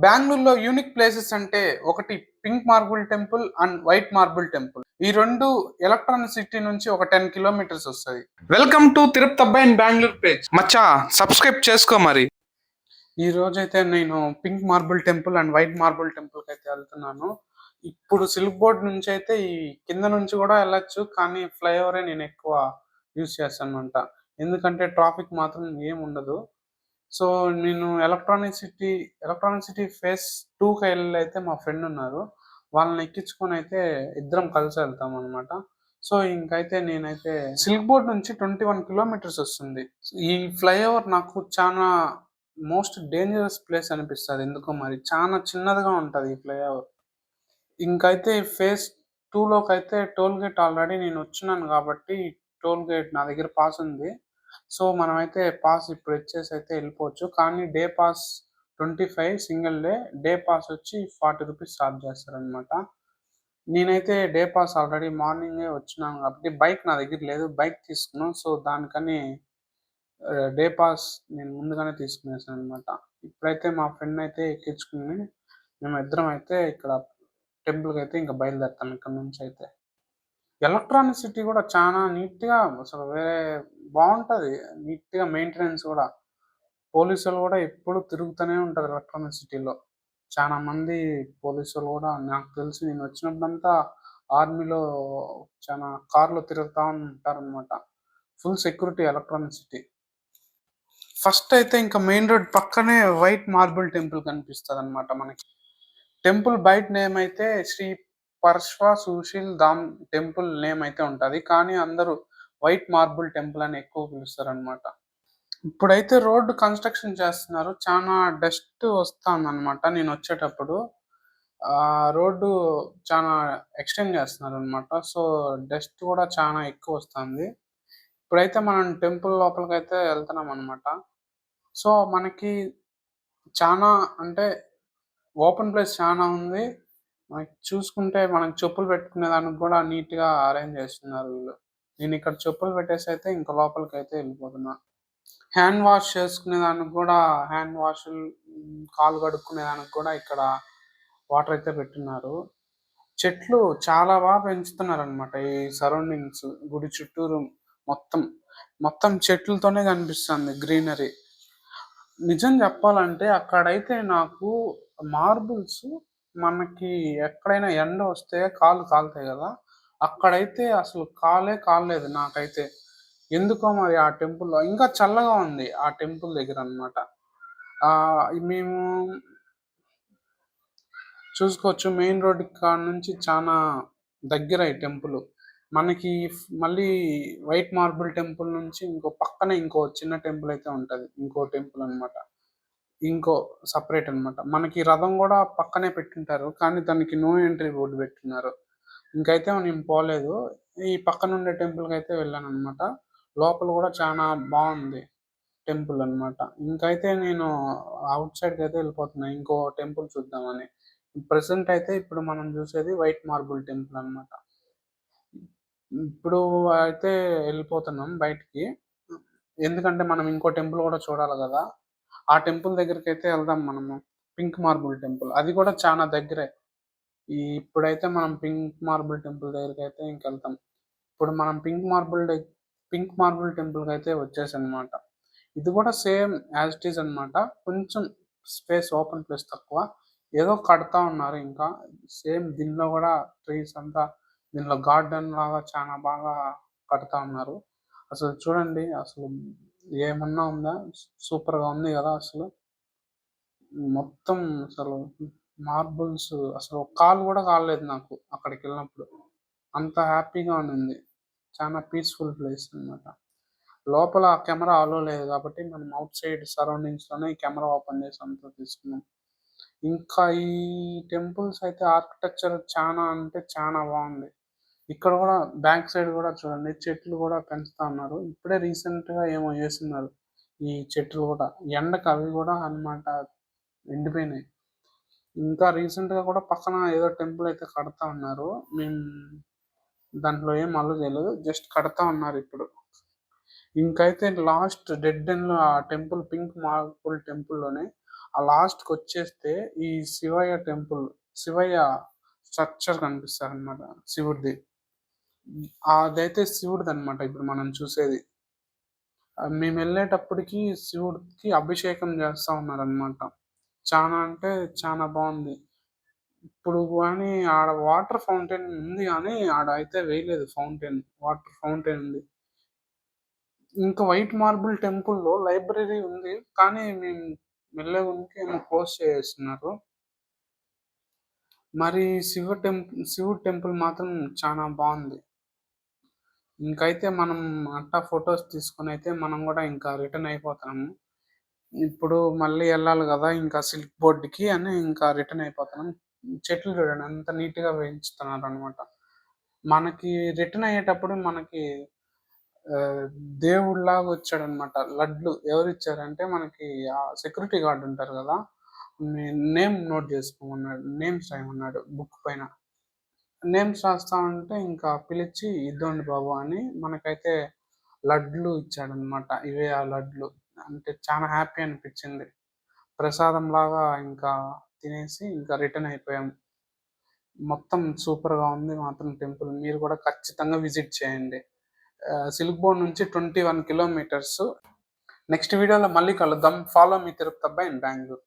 బెంగుళూరులో unique places అంటే ఒకటి pink marble temple and white marble temple. ఈ రెండు ఎలక్ట్రానిక్ సిటీ నుంచి ఒక 10 కిలోమీటర్స్ వస్తుంది. వెల్కమ్ టు తిరుపతి అబ్బాయి and Bengaluru page. Maccha subscribe చేసుకో మరి. ఈ రోజైతే నేను pink marble temple and white marble temple కి అయితే వెళ్తున్నాను. ఇప్పుడు సిల్క్ బోర్డ్ నుంచి అయితే ఈ కింద నుంచి కూడా వెళ్ళొచ్చు, కానీ ఫ్లైఓవరే నేను ఎక్కువ యూజ్ చేస్తాను అంట. ఎందుకంటే ట్రాఫిక్ మాత్రం ఏం ఉండదు. సో నేను ఎలక్ట్రానిక్ సిటీ ఫేస్ 2కి వెళ్ళి అయితే మా ఫ్రెండ్ ఉన్నారు, వాళ్ళని ఎక్కించుకొని అయితే ఇద్దరం కలిసి వెళ్తాం అనమాట. సో ఇంకైతే నేనైతే సిల్క్ బోర్డ్ నుంచి 21 కిలోమీటర్స్ వస్తుంది. ఈ ఫ్లైఓవర్ నాకు చాలా మోస్ట్ డేంజరస్ ప్లేస్ అనిపిస్తుంది. ఎందుకో మరి చాలా చిన్నదిగా ఉంటుంది ఈ ఫ్లైఓవర్. ఇంకైతే ఫేజ్ 2లోకి అయితే టోల్ గేట్ ఆల్రెడీ నేను వచ్చినాను కాబట్టి టోల్ గేట్ నా దగ్గర పాస్ ఉంది. సో మనమైతే పాస్ ఇప్పుడు ఇచ్చేసి అయితే వెళ్ళిపోవచ్చు. కానీ day pass 25 single day pass వచ్చి 40 రూపీస్ ఛార్జ్ చేస్తారనమాట. నేనైతే డే పాస్ ఆల్రెడీ మార్నింగే వచ్చినాను కాబట్టి బైక్ నా దగ్గర లేదు, బైక్ తీసుకున్నాను. సో దానికని డే పాస్ నేను ముందుగానే తీసుకునేసాను అనమాట. ఇప్పుడైతే మా ఫ్రెండ్ అయితే ఎక్కించుకుని మేము ఇద్దరం అయితే ఇక్కడ టెంపుల్కి అయితే ఇంకా బయలుదేరుతాం ఇక్కడ నుంచి అయితే. ఎలక్ట్రానిక్ సిటీ కూడా చాలా నీట్గా అసలు వేరే బాగుంటుంది. నీట్గా మెయింటెనెన్స్ కూడా, పోలీసులు కూడా ఎప్పుడు తిరుగుతూనే ఉంటారు ఎలక్ట్రానిక్ సిటీలో. చాలా మంది పోలీసులు కూడా నాకు తెలిసి నేను వచ్చినప్పుడంతా ఆర్మీలో చాలా కార్లో తిరుగుతూ ఉంటారనమాట. Full security electronic city. First అయితే ఇంకా మెయిన్ రోడ్ పక్కనే వైట్ మార్బుల్ టెంపుల్ కనిపిస్తుంది అనమాట మనకి. టెంపుల్ బయట నేమ్ అయితే శ్రీ పరశ్వ సుశీల్ ధామ్ టెంపుల్ నేమ్ అయితే ఉంటుంది, కానీ అందరూ వైట్ మార్బుల్ టెంపుల్ అని ఎక్కువ పిలుస్తారు అనమాట. ఇప్పుడైతే రోడ్డు కన్స్ట్రక్షన్ చేస్తున్నారు, చాలా డస్ట్ వస్తుంది అనమాట. నేను వచ్చేటప్పుడు రోడ్డు చాలా ఎక్స్టెండ్ చేస్తున్నారు అనమాట. సో డస్ట్ కూడా చాలా ఎక్కువ వస్తుంది. ఇప్పుడైతే మనం టెంపుల్ లోపలికి అయితే వెళ్తున్నాం అనమాట. సో మనకి చాలా అంటే ఓపెన్ ప్లేస్ చాలా ఉంది. మనకి చూసుకుంటే మనకి చెప్పులు పెట్టుకునే దానికి కూడా నీట్గా అరేంజ్ చేస్తున్నారు వీళ్ళు. నేను ఇక్కడ చెప్పులు పెట్టేసి అయితే ఇంకా లోపలికి అయితే వెళ్ళిపోతున్నా. హ్యాండ్ వాష్ చేసుకునే దానికి కూడా, హ్యాండ్ వాష్ కాలు కడుక్కునే దానికి కూడా ఇక్కడ వాటర్ అయితే పెట్టున్నారు. చెట్లు చాలా బాగా పెంచుతున్నారు అనమాట. ఈ సరౌండింగ్స్ గుడి చుట్టూరు మొత్తం మొత్తం చెట్లతోనే కనిపిస్తుంది గ్రీనరీ. నిజం చెప్పాలంటే అక్కడైతే నాకు మార్బుల్స్, మనకి ఎక్కడైనా ఎండ వస్తే కాళ్ళు కాలుతాయి కదా, అక్కడైతే అసలు కాలే కాలేదు నాకైతే. ఎందుకో మరి ఆ టెంపుల్లో ఇంకా చల్లగా ఉంది ఆ టెంపుల్ దగ్గర అనమాట. మేము చూసుకోవచ్చు మెయిన్ రోడ్ కాడ నుంచి చాలా దగ్గర ఈ టెంపుల్ మనకి. మళ్ళీ వైట్ మార్బుల్ టెంపుల్ నుంచి ఇంకో పక్కనే ఇంకో చిన్న టెంపుల్ అయితే ఉంటుంది, ఇంకో టెంపుల్ అనమాట, ఇంకో సపరేట్ అనమాట. మనకి రథం కూడా పక్కనే పెట్టింటారు, కానీ దానికి నో ఎంట్రీ బోర్డు పెట్టినారు. ఇంకైతే నేను పోలేదు, ఈ పక్కన ఉండే టెంపుల్కి అయితే వెళ్ళాను అనమాట. లోపల కూడా చాలా బాగుంది టెంపుల్ అనమాట. ఇంకైతే నేను అవుట్ సైడ్కి అయితే వెళ్ళిపోతున్నా ఇంకో టెంపుల్ చూద్దామని. ప్రెసెంట్ అయితే ఇప్పుడు మనం చూసేది వైట్ మార్బుల్ టెంపుల్ అనమాట. ఇప్పుడు అయితే వెళ్ళిపోతున్నాం బయటికి, ఎందుకంటే మనం ఇంకో టెంపుల్ కూడా చూడాలి కదా. ఆ టెంపుల్ దగ్గరికి అయితే వెళ్దాం మనము. పింక్ మార్బుల్ టెంపుల్ అది కూడా చాలా దగ్గరే. ఇప్పుడైతే మనం పింక్ మార్బుల్ టెంపుల్ దగ్గరికి అయితే ఇంకెళ్తాం. ఇప్పుడు మనం పింక్ మార్బుల్ టెంపుల్కి అయితే వచ్చేసనమాట. ఇది కూడా సేమ్ యాజ్ ఇట్ ఈజ్ అనమాట, కొంచెం స్పేస్ ఓపెన్ ప్లేస్ తక్కువ, ఏదో కడతా ఉన్నారు ఇంకా. సేమ్ దీనిలో కూడా ట్రీస్ అంతా, దీనిలో గార్డెన్ లాగా చాలా బాగా కడతా ఉన్నారు. అసలు చూడండి, అసలు ఏమన్నా ఉందా, సూపర్గా ఉంది కదా అసలు. మొత్తం అసలు మార్బుల్స్, అసలు కాలు కూడా కాలేదు నాకు అక్కడికి వెళ్ళినప్పుడు. అంత హ్యాపీగా ఉంది, చాలా పీస్ఫుల్ ప్లేస్ అనమాట. లోపల కెమెరా అలో లేదు కాబట్టి మనం అవుట్ సైడ్ సరౌండింగ్స్లోనే కెమెరా ఓపెన్ చేసి అంతా తీసుకున్నాం. ఇంకా ఈ టెంపుల్స్ అయితే ఆర్కిటెక్చర్ చాలా అంటే చాలా బాగుంది. ఇక్కడ కూడా బ్యాక్ సైడ్ కూడా చూడండి, చెట్లు కూడా పెంచుతా ఉన్నారు. ఇప్పుడే రీసెంట్గా ఏమో చేస్తున్నారు ఈ చెట్లు కూడా, ఎండకు అవి కూడా అన్నమాట ఎండిపోయినాయి. ఇంకా రీసెంట్గా కూడా పక్కన ఏదో టెంపుల్ అయితే కడతా ఉన్నారు. మేము దాంట్లో ఏం అల్లు చేయలేదు, జస్ట్ కడతా ఉన్నారు ఇప్పుడు. ఇంకైతే లాస్ట్ డెడ్ ఎండ్లో ఆ టెంపుల్ పింక్ మార్బుల్ టెంపుల్లోనే ఆ లాస్ట్కి వచ్చేస్తే ఈ శివయ్య టెంపుల్, శివయ్య స్ట్రక్చర్ కనిపిస్తారు అనమాట శివుడిది. అదైతే శివుడిది అనమాట ఇప్పుడు మనం చూసేది. మేము వెళ్ళేటప్పటికి శివుడికి అభిషేకం చేస్తా ఉన్నారనమాట. చాలా అంటే చాలా బాగుంది. ఇప్పుడు కానీ ఆడ వాటర్ ఫౌంటైన్ ఉంది కానీ ఆడ అయితే వేయలేదు ఫౌంటైన్. వాటర్ ఫౌంటైన్ ఉంది. ఇంకా వైట్ మార్బుల్ టెంపుల్‌లో లైబ్రరీ ఉంది. కానీ మేము వెళ్ళే ముందుకే ఏమో క్లోజ్ చేసేస్తున్నారు. మరి శివుడి టెంపుల్ మాత్రం చానా బావుంది. ఇంకైతే మనం అట్టా ఫోటోస్ తీసుకొనైతే మనం గూడా ఇంకా రిటర్న్ అయిపోతున్నాము. ఇప్పుడు మళ్ళీ ఎళ్ళాలి గదా! ఇంకా సిల్క్ బోర్డ్‌కి అని ఇంకా రిటర్న్ అయిపోతున్నాం. చెట్లు చూడండి ఎంత నీట్‌గా పెంచుతున్నారనమాట. మనకి రిటర్న్ అయ్యేటప్పుడు మనకి ఆహ్, దేవుడిలాగా వచ్చాడనమాట. లడ్లు ఎవరిచ్చారంటే మనకి సెక్యూరిటీ గార్డ్ ఉంటారు గదా! నేమ్ నోట్ జేసుకోమన్నాడు. నేమ్స్ రాయమన్నాడు బుక్ పైన. నేమ్స్ రాస్తా ఉంటే ఇంకా పిలిచి ఇదోండి బాబు అని మనకైతే లడ్లు ఇచ్చాడనమాట. ఇవే ఆ లడ్లు. అంటే చాలా హ్యాపీ అనిపిచ్చింది. ప్రసాదంలాగా ఇంకా తినేసి ఇంకా రిటర్న్ అయిపోయాం. మొత్తం సూపర్‌గా ఉంది మాత్రం టెంపుల్. మీరు కూడా ఖచ్చితంగా విజిట్ చేయండి. సిల్క్ బోర్డ్ నుంచి 21 కిలోమీటర్స్. నెక్స్ట్ వీడియోలో మళ్ళీ కలుద్దాం. ఫాలో మీ తిరుపతబ్బాయి ఇన్ బెంగుళూరు.